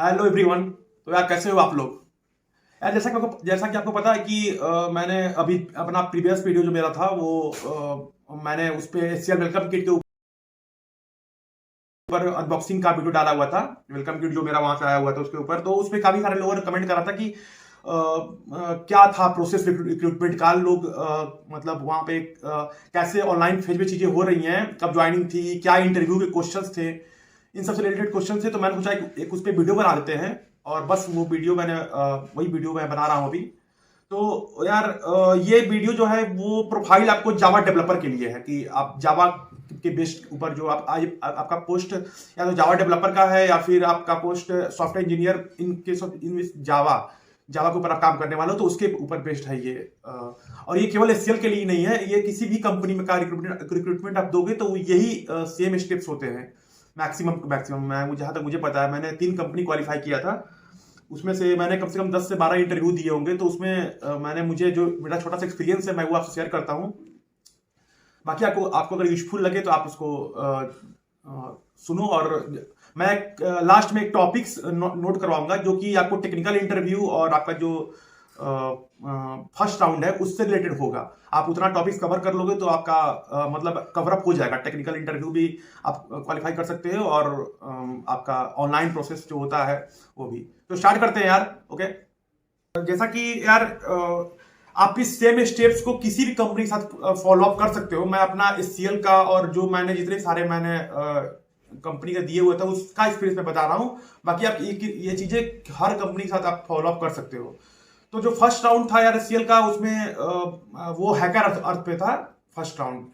Hello everyone. तो यार कैसे हो आप लोग? यार जैसा कि आपको पता है कि मैंने अभी अपना प्रीवियस वीडियो जो मेरा था वो मैंने उस पे एचसीएल वेलकम किट के ऊपर अनबॉक्सिंग का वीडियो डाला हुआ था। वेलकम किट जो मेरा वहां से आया हुआ था उसके ऊपर, तो उसमें काफी सारे लोगों ने कमेंट करा था कि क्या था प्रोसेस रिक्रूटमेंट का। लोग मतलब वहां पे कैसे ऑनलाइन फेज पे चीजें हो रही हैं, कब ज्वाइनिंग थी, क्या इंटरव्यू के क्वेश्चंस थे, इन सबसे रिलेटेड क्वेश्चन थे। तो मैंने सोचा एक उस पर वीडियो बना देते हैं। और बस वो वीडियो वही वीडियो मैं बना रहा हूँ अभी। तो यार ये वीडियो जो है वो प्रोफाइल आपको जावा डेवलपर के लिए है कि आप जावा के बेस्ड ऊपर जो आपका पोस्ट या तो जावा डेवलपर का है या फिर आपका post software engineer in case of in Java Java के ऊपर आप काम करने वाले हो, तो उसके ऊपर बेस्ड है ये। और ये केवल एचसीएल के लिए नहीं है, ये किसी भी कंपनी में का रिक्रूटमेंट आप दोगे तो यही सेम स्टेप्स होते हैं। मैक्सिमम मैं जहां तक मुझे पता है, मैंने 3 कंपनी क्वालिफाई किया था। उसमें से मैंने कम से कम 10 से 12 इंटरव्यू दिए होंगे। तो उसमें मैंने मुझे जो मेरा छोटा सा एक्सपीरियंस है मैं वो आपसे शेयर करता हूँ। बाकी आपको आपको अगर यूजफुल लगे तो आप उसको सुनो। और मैं लास्ट में एक टॉपिक्स नोट करवाऊंगा जो कि आपको टेक्निकल इंटरव्यू और आपका जो फर्स्ट राउंड है उससे रिलेटेड होगा। आप उतना टॉपिक्स कवर कर लोगे तो आपका मतलब कवर अप हो जाएगा। टेक्निकल इंटरव्यू भी आप क्वालिफाई कर सकते हो और आपका ऑनलाइन प्रोसेस जो होता है वो भी। तो स्टार्ट करते हैं यार। ओके, जैसा कि यार आप इस सेम स्टेप्स को किसी भी कंपनी के साथ फॉलो अप कर सकते हो। मैं अपना एचसीएल का और जो मैंने जितने सारे मैंने कंपनी का दिए हुए था उसका एक्सपीरियंस मैं बता रहा हूं। बाकी आप ये चीजें हर कंपनी के साथ आप फॉलो अप कर सकते हो। तो जो फर्स्ट राउंड था यार एचसीएल का, उसमें वो हैकर अर्थ पे था फर्स्ट राउंड।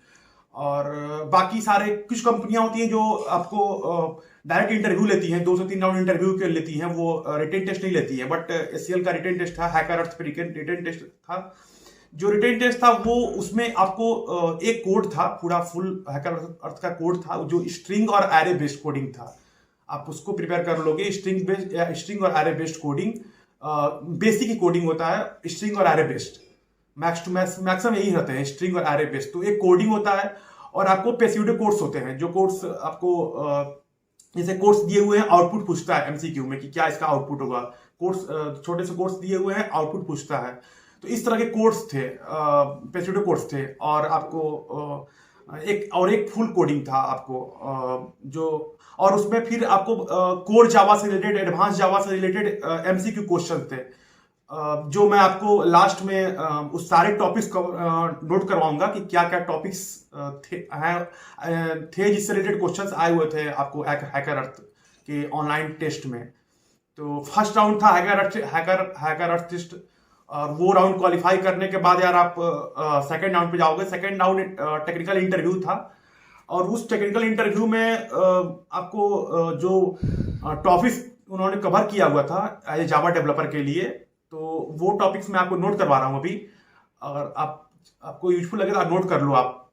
और बाकी सारे कुछ कंपनियां होती हैं जो आपको डायरेक्ट इंटरव्यू लेती हैं, 2 से 3 राउंड इंटरव्यू के लेती हैं, वो रिटेन टेस्ट नहीं लेती हैं। बट एचसीएल का रिटेन टेस्ट था, हैकर अर्थ पे रिटेन टेस्ट था। जो रिटेन टेस्ट था वो उसमें आपको एक कोड था, पूरा फुल हैकर अर्थ का कोड था जो स्ट्रिंग और एरे बेस्ड कोडिंग था। आप उसको प्रिपेयर कर लोगे। स्ट्रिंग और एरे बेस्ड कोडिंग बेसिक ही कोडिंग होता है, स्ट्रिंग और एरे बेस्ड। मैक्सिमम यही रहते हैं, स्ट्रिंग और एरे बेस्ड। तो एक कोडिंग होता है और आपको पेसिव कोड्स होते हैं। जो कोड्स आपको जैसे कोड्स दिए हुए हैं, आउटपुट पूछता है एमसीक्यू में कि क्या इसका आउटपुट होगा। कोड्स छोटे से कोड्स दिए हुए हैं, आउटपुट पूछता है। तो इस तरह के कोड्स थे, पेसिव कोड्स थे। और आपको एक फुल कोडिंग था आपको जो। और उसमें फिर आपको कोर जावा से रिलेटेड, एडवांस जावा से रिलेटेड एमसीक्यू क्वेश्चन थे, जो मैं आपको लास्ट में उस सारे टॉपिक्स नोट करवाऊंगा कि क्या क्या टॉपिक्स थे जिससे रिलेटेड क्वेश्चंस आए हुए थे आपको हैकर अर्थ के ऑनलाइन टेस्ट में। तो फर्स्ट राउंड था हैकर अर्थ टेस्ट। और वो राउंड क्वालिफाई करने के बाद यार आप सेकंड राउंड पे जाओगे। सेकंड राउंड टेक्निकल इंटरव्यू था। और उस टेक्निकल इंटरव्यू में आपको जो टॉपिक्स उन्होंने कवर किया हुआ था एज ए जावा डेवलपर के लिए, तो वो टॉपिक्स मैं आपको नोट करवा रहा हूं अभी। अगर आपको यूजफुल लगे तो आप नोट कर लो। आप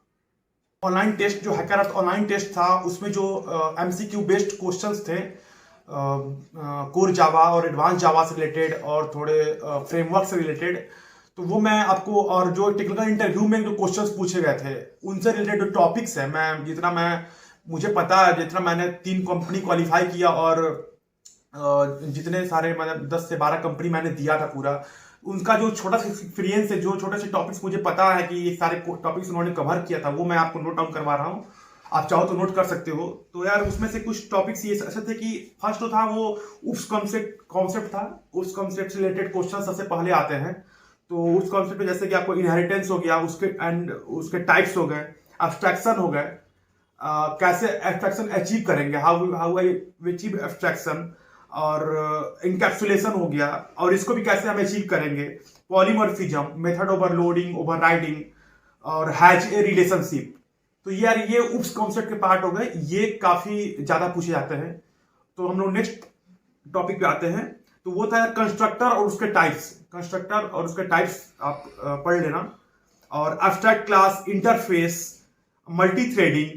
ऑनलाइन टेस्ट जो हैकर अर्थ ऑनलाइन टेस्ट था उसमें जो एमसीक्यू बेस्ड क्वेश्चंस थे कोर जावा और एडवांस जावा से रिलेटेड और थोड़े फ्रेमवर्क से रिलेटेड, तो वो मैं आपको। और जो टेक्निकल इंटरव्यू में जो क्वेश्चंस पूछे गए थे उनसे रिलेटेड जो टॉपिक्स है, मैं मुझे पता है, जितना मैंने 3 कंपनी क्वालिफाई किया और जितने सारे मैंने 10 से 12 कंपनी मैंने दिया था पूरा, उनका जो छोटा सा एक्सपीरियंस है, जो छोटे से टॉपिक्स मुझे पता है कि ये सारे टॉपिक्स उन्होंने कवर किया था, वो मैं आपको नोट डाउन करवा रहा हूँ। आप चाहो तो नोट कर सकते हो। तो यार उसमें से कुछ टॉपिक्स ये ऐसे थे कि फर्स्ट जो था वो उप्स कॉन्सेप्ट था। उस कॉन्सेप्ट से रिलेटेड क्वेश्चन सबसे पहले आते हैं। तो उस कॉन्सेप्ट में जैसे कि आपको इनहेरिटेंस हो गया, उसके टाइप्स हो गए, एब्स्ट्रैक्शन हो गए, कैसे एब्स्ट्रैक्शन अचीव करेंगे, हाउ आई अचीव एब्स्ट्रैक्शन, और इनकैप्सुलेशन हो गया और इसको भी कैसे हम अचीव करेंगे, पॉलीमॉर्फिज्म, मेथड ओवरलोडिंग, ओवरराइडिंग और हैच ए रिलेशनशिप। तो यार ये उप्स कॉन्सेप्ट के पार्ट हो गए, ये काफी ज्यादा पूछे जाते हैं। तो हम लोग नेक्स्ट टॉपिक पे आते हैं। तो वो था यार कंस्ट्रक्टर और उसके टाइप्स आप पढ़ लेना। और abstract class, interface, multi threading,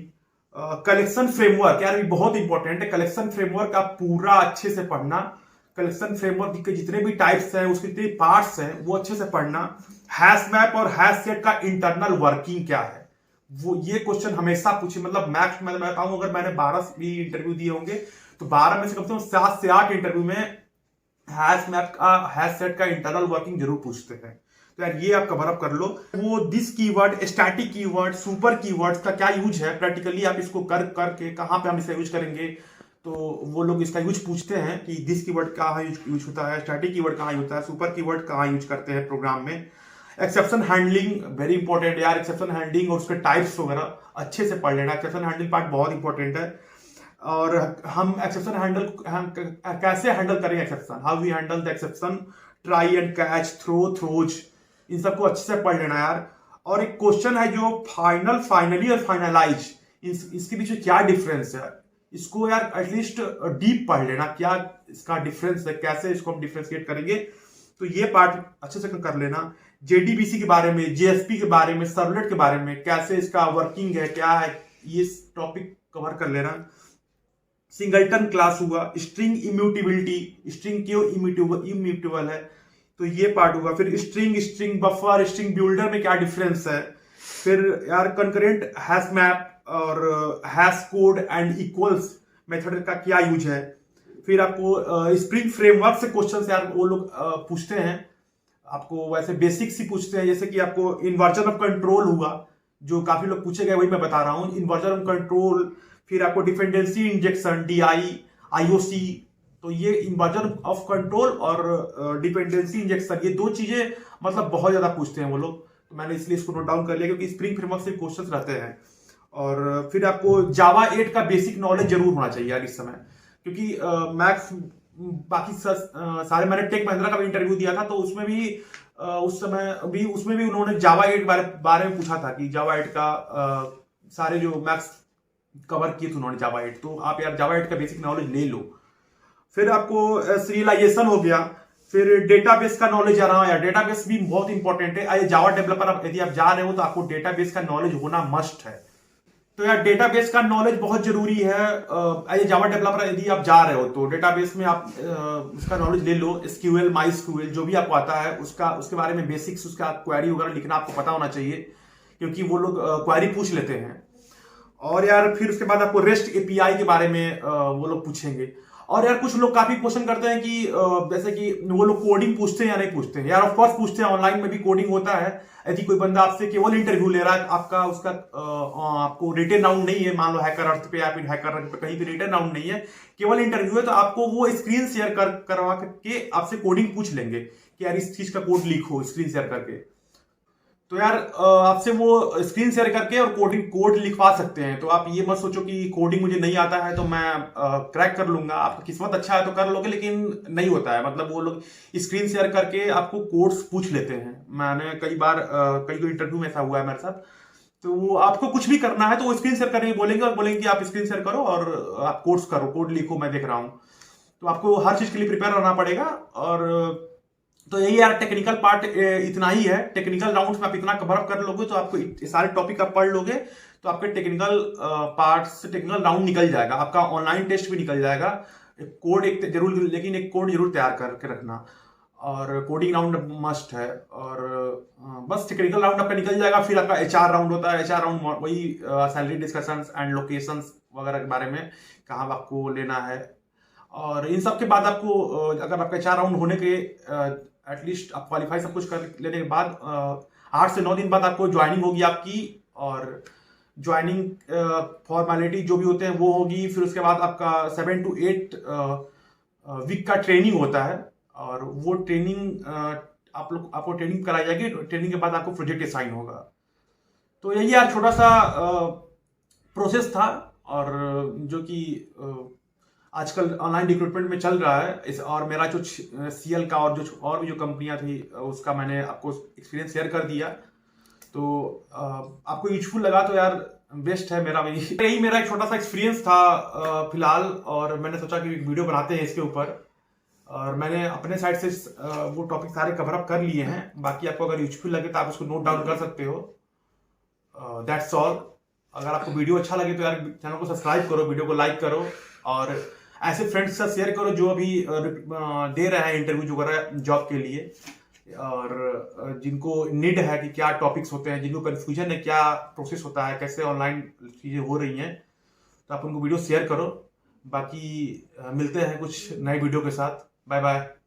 collection framework. यार ये बहुत इंपॉर्टेंट है, कलेक्शन फ्रेमवर्क आप पूरा अच्छे से पढ़ना। कलेक्शन फ्रेमवर्क के जितने भी टाइप्स हैं, उसके जितने पार्ट्स हैं वो अच्छे से पढ़ना। हैश मैप और हैश सेट का इंटरनल वर्किंग क्या है वो ये क्वेश्चन हमेशा पूछे, मतलब मैक्स मैं बताऊं अगर मैंने 12 भी इंटरव्यू दिए होंगे तो 12 में से कम 7 से 8 इंटरव्यू में हैश मैप का हैश सेट का इंटरनल वर्किंग जरूर पूछते हैं। तो यार ये आप कवर अप कर लो। वो this keyword, static keyword, super keywords का क्या यूज है प्रैक्टिकली, आप इसको कर करके कहां पे हम इसे यूज करेंगे, तो वो लोग इसका यूज पूछते हैं कि दिस कीवर्ड कहाँ यूज होता है, स्टैटिक कीवर्ड कहाँ यूज होता है, सुपर कीवर्ड कहाँ यूज करते हैं प्रोग्राम में। एक्सेप्शन हैंडलिंग वेरी इंपॉर्टेंट यार, एक्सेप्शन हैंडलिंग और उसके टाइप्स वगैरह अच्छे से पढ़ लेना। एक्सेप्शन हैंडलिंग पार्ट बहुत इंपॉर्टेंट है। और हम एक्सेप्शन हैंडल हम कैसे हैंडल करेंगे exception, how we handle the exception, try and catch, throws, इन सबको अच्छे से पढ़ लेना यार। और एक क्वेश्चन है जो फाइनल, फाइनली और फाइनलाइज, इसके बीच में क्या डिफरेंस है, इसको यार एटलीस्ट डीप पढ़ लेना, क्या इसका डिफरेंस है, कैसे इसको हम डिफरेंशिएट करेंगे, तो ये पार्ट अच्छे से कर लेना। जेडीबीसी के बारे में, जेएसपी के बारे में, सर्वलेट के बारे में, कैसे इसका वर्किंग है, क्या है, ये टॉपिक कवर कर लेना। सिंगलटन क्लास हुआ, स्ट्रिंग इम्यूटेबिलिटी, स्ट्रिंग क्यों इम्यूटेबल है, तो ये पार्ट हुआ। फिर स्ट्रिंग बफर, स्ट्रिंग बिल्डर में क्या डिफरेंस है। फिर यार कंकरेंट हैश मैप और hash code and equals method का क्या यूज है। फिर आपको स्प्रिंग फ्रेमवर्क से क्वेश्चन यार वो लोग पूछते हैं, आपको वैसे बेसिक्स ही पूछते हैं, जैसे कि आपको इन्वर्जन ऑफ कंट्रोल हुआ, जो काफी लोग पूछे गए वही मैं बता रहा हूँ, इन्वर्जन ऑफ कंट्रोल। फिर आपको डिपेंडेंसी इंजेक्शन, डीआई, आईओसी, तो ये इन्वर्जन ऑफ कंट्रोल और डिपेंडेंसी इंजेक्शन, ये दो चीजें मतलब बहुत ज्यादा पूछते हैं वो लोग, तो मैंने इसलिए इसको नोट डाउन कर लिया क्योंकि स्प्रिंग फ्रेमवर्क से क्वेश्चन रहते हैं। और फिर आपको जावा 8 का बेसिक नॉलेज जरूर होना चाहिए यार इस समय, क्योंकि मैक्स बाकी सारे मैंने टेक महिंद्रा का भी इंटरव्यू दिया था, तो उसमें भी उस समय भी उसमें भी उन्होंने जावा 8 बारे में पूछा था कि जावा 8 का सारे जो मैक्स कवर किए थे उन्होंने जावा 8, तो आप यार जावा 8 का बेसिक नॉलेज ले लो। फिर आपको सीरियलाइजेशन हो गया, फिर डेटाबेस का नॉलेज आ रहा है यार, डेटाबेस भी बहुत इंपॉर्टेंट है। जावा डेवलपर यदि आप जा रहे हो तो आपको डेटाबेस का नॉलेज होना मस्ट है, तो यार डेटाबेस का नॉलेज बहुत जरूरी है। जावा डेवलपर यदि आप जा रहे हो तो डेटाबेस में आप उसका नॉलेज ले लो। एसक्यूएल, माई एसक्यूएल जो भी आपको आता है उसके बारे में बेसिक्स, उसका क्वेरी वगैरह लिखना आपको पता होना चाहिए, क्योंकि वो लोग क्वेरी पूछ लेते हैं। और यार फिर उसके बाद आपको रेस्ट एपीआई के बारे में वो लोग पूछेंगे। और यार कुछ लोग काफी क्वेश्चन करते हैं कि जैसे कि वो लोग कोडिंग पूछते हैं या नहीं पूछते हैं, यार ऑफ कोर्स पूछते हैं, ऑनलाइन में भी कोडिंग होता है। यदि कोई बंदा आपसे केवल इंटरव्यू ले रहा है, आपका उसका आपको रिटन राउंड नहीं है, मान लो हैकर अर्थ पे या फिर हैकर अर्थ पे कहीं भी रिटन राउंड नहीं है, केवल इंटरव्यू है, तो आपको वो स्क्रीन शेयर करवा के आपसे कोडिंग पूछ लेंगे कि यार इस चीज का कोड लिखो स्क्रीन शेयर करके। तो यार आपसे वो स्क्रीन शेयर करके और कोड लिखवा सकते हैं। तो आप ये मत सोचो कि कोडिंग मुझे नहीं आता है तो मैं क्रैक कर लूंगा, आपका किस्मत अच्छा है तो कर लोगे, लेकिन नहीं होता है। मतलब वो लोग स्क्रीन शेयर करके आपको कोड्स पूछ लेते हैं। मैंने कई बार कई इंटरव्यू में ऐसा हुआ है मेरे साथ। तो वो आपको कुछ भी करना है तो वो स्क्रीन शेयर करके बोलेंगे और बोलेंगे कि आप स्क्रीन शेयर करो और आप कोड्स करो, कोड लिखो, मैं देख रहा हूँ। तो आपको हर चीज के लिए प्रिपेयर रहना पड़ेगा। और तो यही यार टेक्निकल पार्ट इतना ही है। टेक्निकल राउंड्स में आप इतना कवर अप कर लोगे तो आपको सारे टॉपिक आप पढ़ लोगे तो आपके टेक्निकल पार्ट से टेक्निकल राउंड निकल जाएगा, आपका ऑनलाइन टेस्ट भी निकल जाएगा। कोड एक जरूर, लेकिन एक कोड जरूर तैयार करके रखना, और कोडिंग राउंड मस्ट है। और बस टेक्निकल राउंड आपका निकल जाएगा। फिर आपका एचआर राउंड होता है। एचआर राउंड वही सैलरी डिस्कशंस एंड लोकेशंस वगैरह के बारे में, कहाँ आपको लेना है। और इन सब के बाद आपको अगर आपका एचआर राउंड होने के एटलीस्ट आप क्वालिफाई सब कुछ कर लेने के बाद 8 से 9 दिन बाद आपको ज्वाइनिंग होगी आपकी, और ज्वाइनिंग फॉर्मेलिटी जो भी होते हैं वो होगी। फिर उसके बाद आपका 7 to 8 वीक का ट्रेनिंग होता है, और वो ट्रेनिंग आपको ट्रेनिंग कराई जाएगी। ट्रेनिंग के बाद आपको प्रोजेक्ट असाइन होगा। तो यही यार छोटा सा प्रोसेस था, और जो कि आजकल ऑनलाइन रिक्रूटमेंट में चल रहा है। और मेरा जो सीएल का और भी जो कंपनियां थी उसका मैंने आपको एक्सपीरियंस शेयर कर दिया। तो आपको यूजफुल लगा तो यार बेस्ट है। यही मेरा एक छोटा सा एक्सपीरियंस था फिलहाल, और मैंने सोचा कि वीडियो बनाते हैं इसके ऊपर। और मैंने अपने साइड से वो टॉपिक सारे कवर अप कर लिए हैं। बाकी आपको अगर यूजफुल लगे तो आप उसको नोट डाउन कर सकते हो। That's all. अगर आपको वीडियो अच्छा लगे तो यार चैनल को सब्सक्राइब करो, वीडियो को लाइक करो, और ऐसे फ्रेंड्स के साथ शेयर करो जो अभी दे रहे हैं इंटरव्यू वगैरह जॉब के लिए। और जिनको नीड है कि क्या टॉपिक्स होते हैं, जिनको कन्फ्यूजन है क्या प्रोसेस होता है, कैसे ऑनलाइन चीज़ें हो रही हैं, तो आप उनको वीडियो शेयर करो। बाकी मिलते हैं कुछ नए वीडियो के साथ। Bye bye.